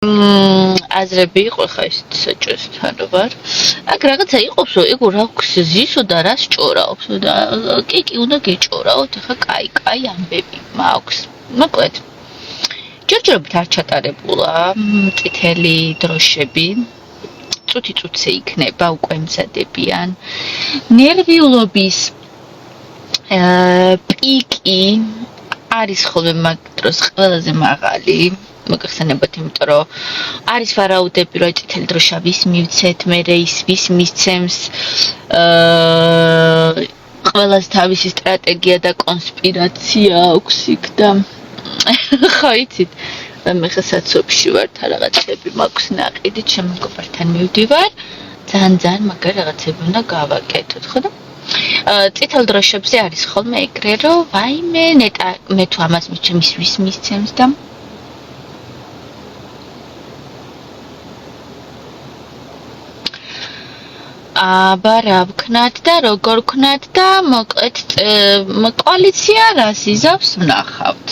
აზრები იყო ხა ის საჭესთან ვარ. აქ რაღაცა იყოს, ეგ რა აქვს ზისო და რა სჭორაობს და კი უნდა გეჭორაოთ, ხა კაი ამბები მაქვს. მოკლედ. ჯერჯერობით არ ჩატარებულა წითელი დროშები. წუთი-წუთზე იქნება, უკვე მზადებიან. ნერვიულობის პიკი არის ხოლმე მაგ დროს ყველაზე მაღალი. მოგეხსენებათ, იმიტომ რომ არის ვარაუდები, რომ წითელი დროშა ვის მივცეთ, მე ვის მისცემს. ყველას თავისი სტრატეგია და კონსპირაცია აქვს იქ და ხო იცით, მე ხა საცობში ვარ, რაღაცები მაქვს ნაყიდი, ჩემ მეგობართან მივდივარ, ძალიან მაგარი რაღაცები უნდა გავაკეთოთ, ხო და წითელ დროშებზე არის ხოლმე ეგრე, რომ ვაიმე, ნეტა მე თუ ამას მიჩემს ვის მისცემს და აბა რა ვქნათ და როგორ ვქნათ და მოკლედ კოალიცია რას იზავს ვნახავთ.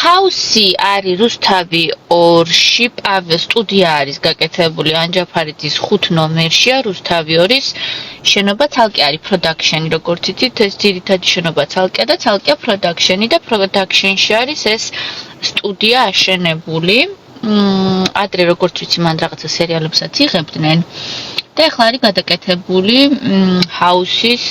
ჰაუსი არის რუსთავი 2-ში, პაվել სტუდია არის გაკეთებული ანჯაფარიძის 5 ნომერშია, რუსთავი 2-ის შენობა ცალკე არის პროდაქშენი, როგორც იცით, ეს ძირითადი შენობა ცალკეა და ცალკეა პროდაქშენი და პროდაქშენში არის ეს სტუდია აშენებული. ადრე როგორც ვიცი, მან რაღაცა სერიალებსაც იღებდნენ და ახლა არის გადაკეთებული ჰაუსის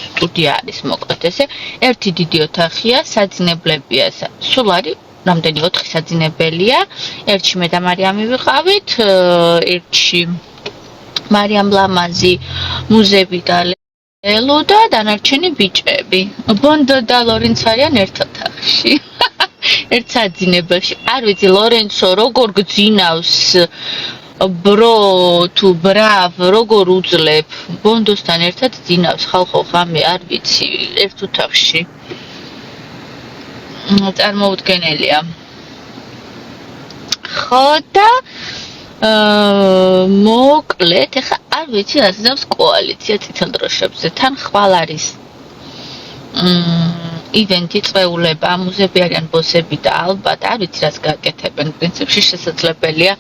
სტუდია არის მოკლედ ესე. ერთი დიდი ოთახია, საძინებლებია, სულ არის რამდენი 4 საძინებელია. ერთში მე და მარიამი ვიყავით, ერთში მარიამ ლამაზი, მუზები და ლელო და დანარჩენი ბიჭები. ბონდო და ლორენცო არიან ერთ ოთახში. ერთ საძინებელში. არ ვიცი, ლორენცო როგორ გძინავს ბრო თუ ბრավ, როგორ უძლებ ბონდოსთან ერთად ძინავს ხალხო ღამე, არ ვიცი, ერთ ოთახში. წარმოუდგენელია. ხო და მოკლედ, ეხა არ ვიცი, რას იზავს კოალიცია წითელ დროშებზე. თან ხვალ არის ივენთი წვეულება, მუზები არიან ბოსები და ალბათ არ ვიცი რას გააკეთებენ. პრინციპში შესაძლებელია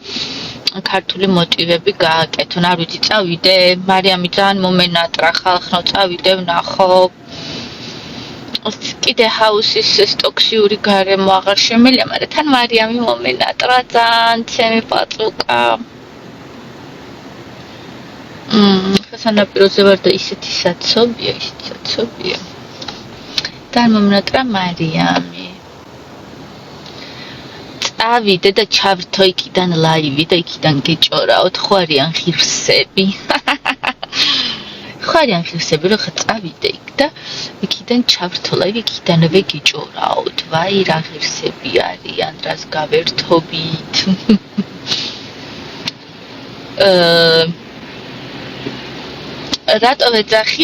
ქართული მოტივები გააკეთონ. არ ვიცი, წავიდე, მარიამი ძალიან მომენატრა ხალხო, წავიდე ვნახო. კიდე ჰაუსის ტოქსიური გარემო აღარ შემელია, მაგრამ თან მარიამი მომენატრა ძალიან ცემი პაწუკა. სანაპიროზე ვარ და ისეთი საცობია. თან მომენატრა მარიამი. წავიდე და ჩავრთო იქიდან ლაივი და იქიდან გეჭორაოთ, ხო არიან ღირსები. ხო არიან ღირსები, რომ ხა წავიდე იქ და იქიდან ჩავრთო ლაივი, იქიდანვე გეჭორაოთ. ვაი რა ღირსები არიან, რას გავერთობით. რატო ეძახი